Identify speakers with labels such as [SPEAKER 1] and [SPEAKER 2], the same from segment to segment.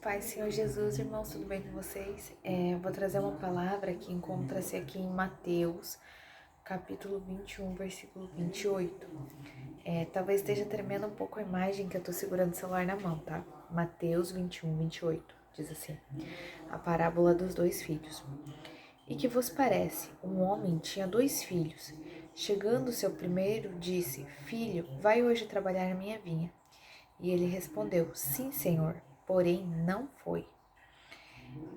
[SPEAKER 1] Paz, Senhor Jesus, irmãos, tudo bem com vocês? Vou trazer uma palavra que encontra-se aqui em Mateus, capítulo 21, versículo 28. Talvez esteja tremendo um pouco a imagem que eu tô segurando o celular na mão, tá? Mateus 21, 28, diz assim: a parábola dos dois filhos. E que vos parece? Um homem tinha 2 filhos. Chegando seu primeiro, disse: Filho, vai hoje trabalhar na minha vinha. E ele respondeu: Sim, senhor, porém não foi.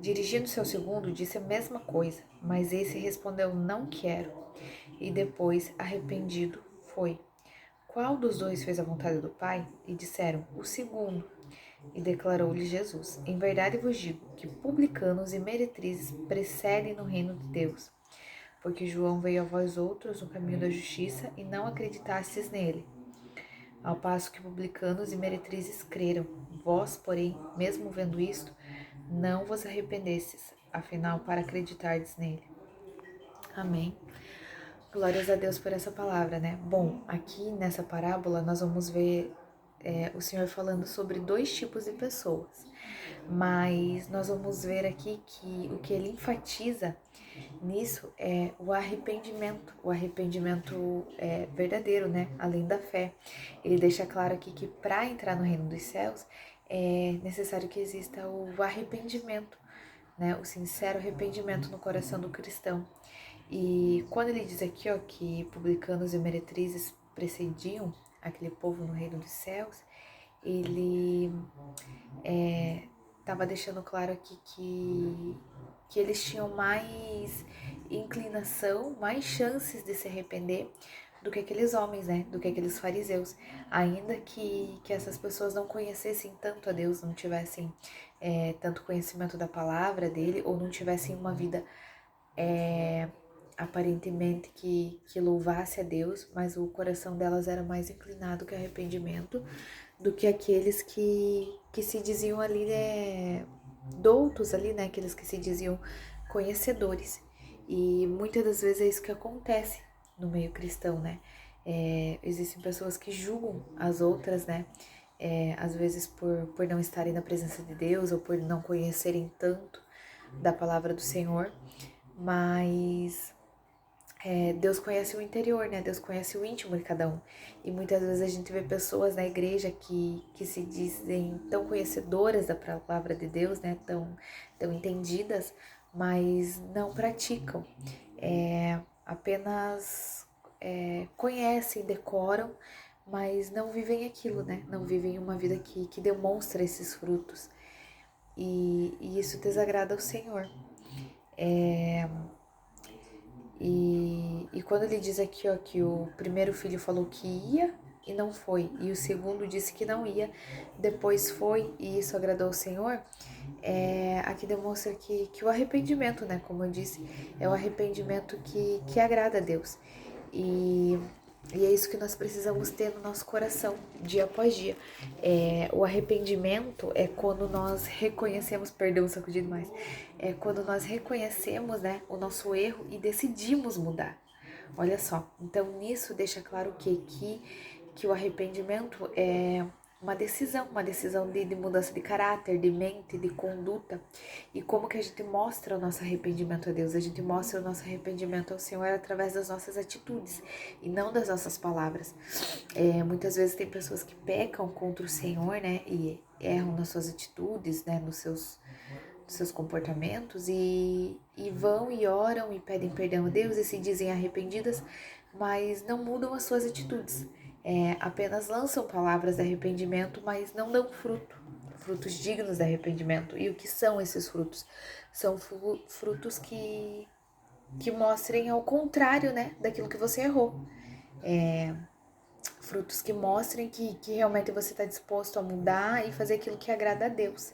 [SPEAKER 1] Dirigindo-se ao segundo, disse a mesma coisa, mas esse respondeu: Não quero. E depois, arrependido, foi. Qual dos dois fez a vontade do Pai? E disseram: O segundo. E declarou-lhe Jesus: Em verdade vos digo que publicanos e meretrizes precedem no reino de Deus. Porque João veio a vós outros no caminho da justiça e não acreditastes nele. Ao passo que publicanos e meretrizes creram. Vós, porém, mesmo vendo isto, não vos arrependestes, afinal, para acreditardes nele. Amém. Glórias a Deus por essa palavra, né? Bom, aqui nessa parábola nós vamos ver o Senhor falando sobre 2 tipos de pessoas. Mas nós vamos ver aqui que o que ele enfatiza nisso é o arrependimento verdadeiro, né? Além da fé. Ele deixa claro aqui que para entrar no reino dos céus é necessário que exista o arrependimento, né? O sincero arrependimento no coração do cristão. E quando ele diz aqui, ó, que publicanos e meretrizes precediam aquele povo no reino dos céus, ele estava deixando claro aqui que eles tinham mais inclinação, mais chances de se arrepender do que aqueles homens, né? Do que aqueles fariseus. Ainda que essas pessoas não conhecessem tanto a Deus, não tivessem tanto conhecimento da palavra dele, ou não tivessem uma vida aparentemente que louvasse a Deus, mas o coração delas era mais inclinado que arrependimento do que aqueles que se diziam ali, doutos ali, né? Aqueles que se diziam conhecedores. E muitas das vezes é isso que acontece no meio cristão, né? Existem pessoas que julgam as outras, né? Às vezes por não estarem na presença de Deus ou por não conhecerem tanto da palavra do Senhor, mas Deus conhece o interior, né? Deus conhece o íntimo de cada um. E muitas vezes a gente vê pessoas na igreja que se dizem tão conhecedoras da palavra de Deus, né? Tão entendidas, mas não praticam. Apenas conhecem, decoram, mas não vivem aquilo, né? Não vivem uma vida que demonstra esses frutos. E isso desagrada ao Senhor. E quando ele diz aqui, ó, que o primeiro filho falou que ia e não foi, e o segundo disse que não ia, depois foi e isso agradou ao Senhor, aqui demonstra que o arrependimento, né, como eu disse, é o arrependimento que agrada a Deus. E é isso que nós precisamos ter no nosso coração, dia após dia. O arrependimento é quando nós reconhecemos, perdão, sacudi demais, é quando nós reconhecemos, né, o nosso erro e decidimos mudar. Olha só, então nisso deixa claro que o arrependimento é uma decisão de mudança de caráter, de mente, de conduta. E como que a gente mostra o nosso arrependimento a Deus? A gente mostra o nosso arrependimento ao Senhor através das nossas atitudes e não das nossas palavras. Muitas vezes tem pessoas que pecam contra o Senhor, né, e erram nas suas atitudes, né, nos seus comportamentos e vão e oram e pedem perdão a Deus e se dizem arrependidas, mas não mudam as suas atitudes. Apenas lançam palavras de arrependimento, mas não dão frutos dignos de arrependimento. E o que são esses frutos? São frutos que mostrem ao contrário, né, daquilo que você errou. Frutos que mostrem que realmente você está disposto a mudar e fazer aquilo que agrada a Deus.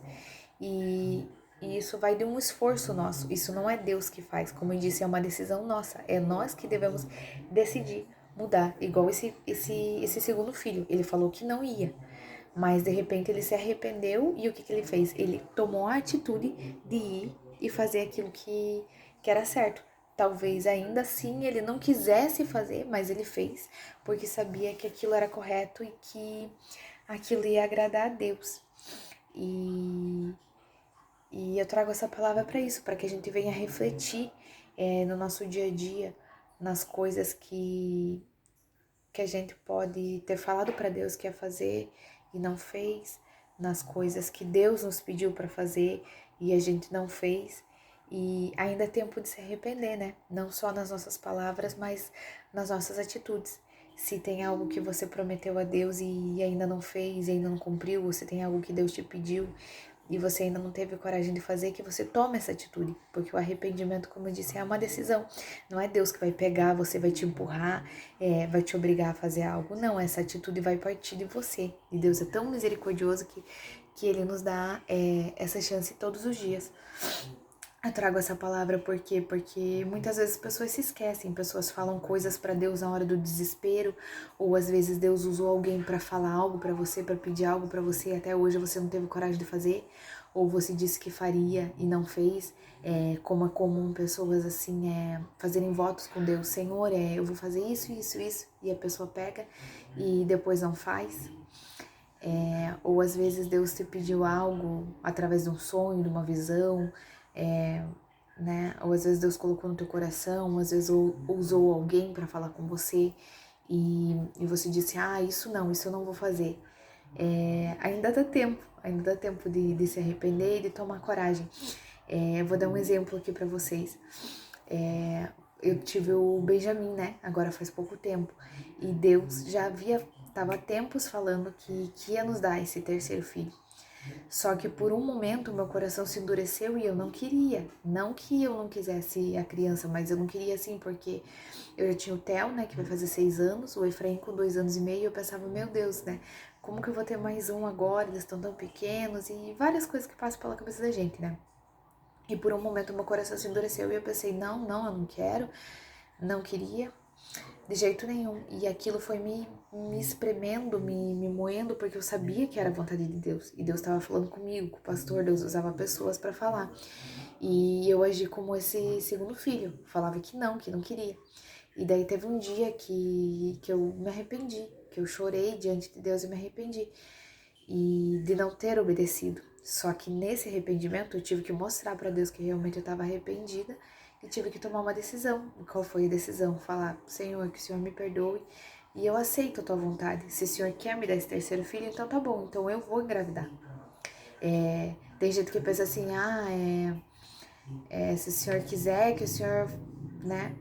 [SPEAKER 1] E isso vai de um esforço nosso. Isso não é Deus que faz. Como eu disse, é uma decisão nossa. É nós que devemos decidir mudar. Igual esse segundo filho. Ele falou que não ia. Mas de repente ele se arrependeu e o que ele fez? Ele tomou a atitude de ir e fazer aquilo que era certo. Talvez ainda assim ele não quisesse fazer, mas ele fez, porque sabia que aquilo era correto e que aquilo ia agradar a Deus. E eu trago essa palavra para isso, para que a gente venha refletir no nosso dia a dia, nas coisas que a gente pode ter falado para Deus que ia fazer e não fez, nas coisas que Deus nos pediu para fazer e a gente não fez. E ainda é tempo de se arrepender, né? Não só nas nossas palavras, mas nas nossas atitudes. Se tem algo que você prometeu a Deus e ainda não fez, e ainda não cumpriu, ou se tem algo que Deus te pediu e você ainda não teve coragem de fazer, que você tome essa atitude, porque o arrependimento, como eu disse, é uma decisão. Não é Deus que vai pegar, você vai te empurrar, vai te obrigar a fazer algo. Não, essa atitude vai partir de você. E Deus é tão misericordioso que Ele nos dá essa chance todos os dias. Eu trago essa palavra porque muitas vezes as pessoas se esquecem, pessoas falam coisas para Deus na hora do desespero, ou às vezes Deus usou alguém para falar algo para você, para pedir algo para você e até hoje você não teve coragem de fazer, ou você disse que faria e não fez, como é comum pessoas assim fazerem votos com Deus, Senhor, eu vou fazer isso, isso, isso, e a pessoa pega e depois não faz. Ou às vezes Deus te pediu algo através de um sonho, de uma visão, né? Ou às vezes Deus colocou no teu coração, às vezes usou alguém para falar com você e você disse, isso eu não vou fazer. Ainda dá tempo de se arrepender e de tomar coragem. Eu vou dar um exemplo aqui para vocês. Eu tive o Benjamin, né? Agora faz pouco tempo. E Deus estava há tempos falando que ia nos dar esse terceiro filho. Só que por um momento meu coração se endureceu e eu não queria. Não que eu não quisesse a criança, mas eu não queria assim, porque eu já tinha o Theo, né, que vai fazer 6 anos, o Efraim com 2 anos e meio, e eu pensava, meu Deus, né, como que eu vou ter mais um agora, eles estão tão pequenos, e várias coisas que passam pela cabeça da gente, né. E por um momento meu coração se endureceu e eu pensei, não, eu não quero, não queria, de jeito nenhum. E aquilo foi me espremendo, me moendo, porque eu sabia que era a vontade de Deus. E Deus estava falando comigo, com o pastor, Deus usava pessoas para falar. E eu agi como esse segundo filho, falava que não queria. E daí teve um dia que eu me arrependi, que eu chorei diante de Deus e me arrependi. E de não ter obedecido. Só que nesse arrependimento eu tive que mostrar para Deus que realmente eu estava arrependida e tive que tomar uma decisão. E qual foi a decisão? Falar, Senhor, que o Senhor me perdoe e eu aceito a tua vontade. Se o Senhor quer me dar esse terceiro filho, então tá bom, então eu vou engravidar. Tem gente que pensa assim, se o Senhor quiser que o Senhor, né,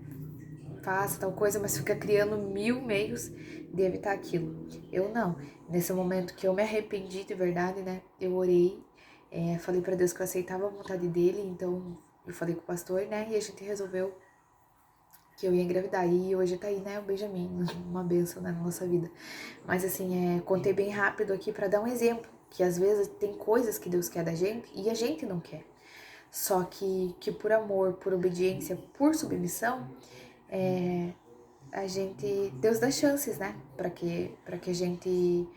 [SPEAKER 1] faça tal coisa, mas fica criando 1000 meios de evitar aquilo. Eu não. Nesse momento que eu me arrependi de verdade, né? Eu orei, falei para Deus que eu aceitava a vontade dele, então eu falei com o pastor, né? E a gente resolveu que eu ia engravidar. E hoje tá aí, né? O Benjamin, uma bênção, né, na nossa vida. Mas assim, contei bem rápido aqui para dar um exemplo, que às vezes tem coisas que Deus quer da gente e a gente não quer. Só que por amor, por obediência, por submissão, Deus dá chances, né? Para que a gente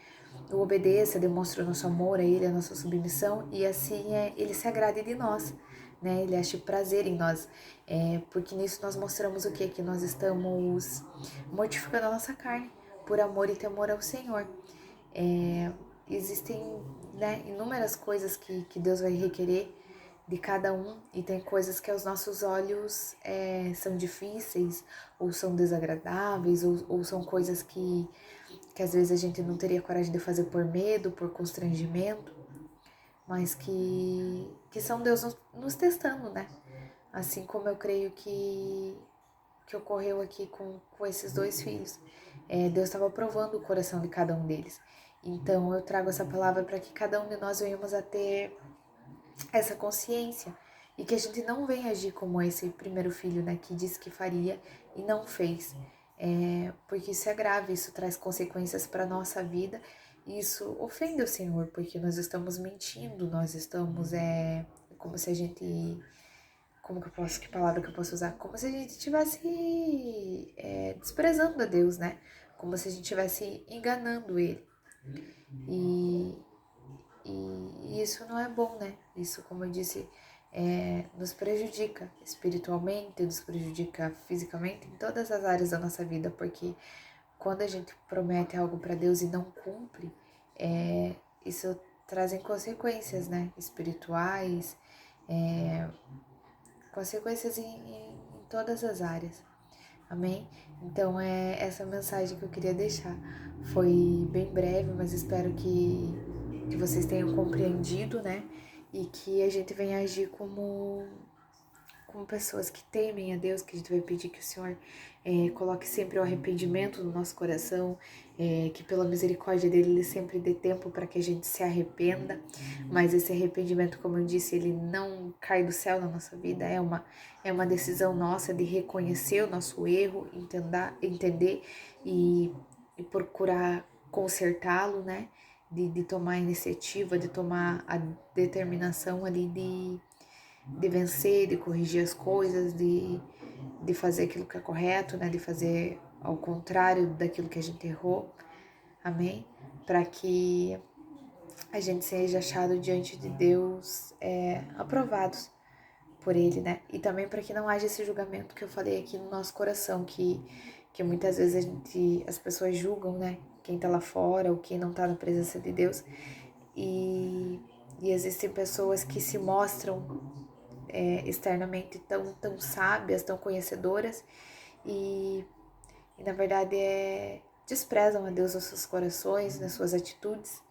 [SPEAKER 1] o obedeça, demonstre o nosso amor a Ele, a nossa submissão, e assim Ele se agrade de nós, né? Ele ache prazer em nós, porque nisso nós mostramos o quê? Que nós estamos mortificando a nossa carne por amor e temor ao Senhor. Existem, né, inúmeras coisas que Deus vai requerer de cada um, e tem coisas que aos nossos olhos são difíceis, ou são desagradáveis, ou são coisas que às vezes a gente não teria coragem de fazer por medo, por constrangimento, mas que são Deus nos testando, né? Assim como eu creio que ocorreu aqui com esses 2 filhos. Deus estava provando o coração de cada um deles. Então eu trago essa palavra para que cada um de nós venhamos a ter essa consciência e que a gente não venha agir como esse primeiro filho, né, que disse que faria e não fez, porque isso é grave, isso traz consequências para a nossa vida, e isso ofende o Senhor, porque nós estamos mentindo, nós estamos, como se a gente, que palavra que eu posso usar? Como se a gente estivesse desprezando a Deus, né, como se a gente estivesse enganando Ele, e isso não é bom, né? Isso, como eu disse, nos prejudica espiritualmente, nos prejudica fisicamente, em todas as áreas da nossa vida, porque quando a gente promete algo para Deus e não cumpre, isso trazem consequências, né? Espirituais consequências em todas as áreas. Amém? Então é essa mensagem que eu queria deixar. Foi bem breve, mas espero que vocês tenham compreendido, né? E que a gente venha agir como pessoas que temem a Deus, que a gente vai pedir que o Senhor coloque sempre o arrependimento no nosso coração, que pela misericórdia dele ele sempre dê tempo para que a gente se arrependa, mas esse arrependimento, como eu disse, ele não cai do céu na nossa vida, é uma decisão nossa de reconhecer o nosso erro, entender e procurar consertá-lo, né? De tomar a iniciativa, de tomar a determinação ali de vencer, de corrigir as coisas, de fazer aquilo que é correto, né? De fazer ao contrário daquilo que a gente errou. Amém? Para que a gente seja achado diante de Deus aprovados por Ele, né? E também para que não haja esse julgamento que eu falei aqui no nosso coração, que muitas vezes as pessoas julgam, né? Quem tá lá fora ou quem não tá na presença de Deus. E existem pessoas que se mostram externamente tão sábias, tão conhecedoras e na verdade desprezam a Deus nos seus corações, nas suas atitudes,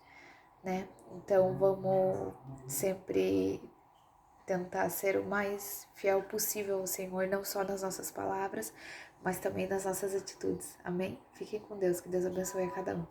[SPEAKER 1] né? Então vamos sempre tentar ser o mais fiel possível ao Senhor, não só nas nossas palavras, mas também nas nossas atitudes. Amém? Fiquem com Deus, que Deus abençoe a cada um.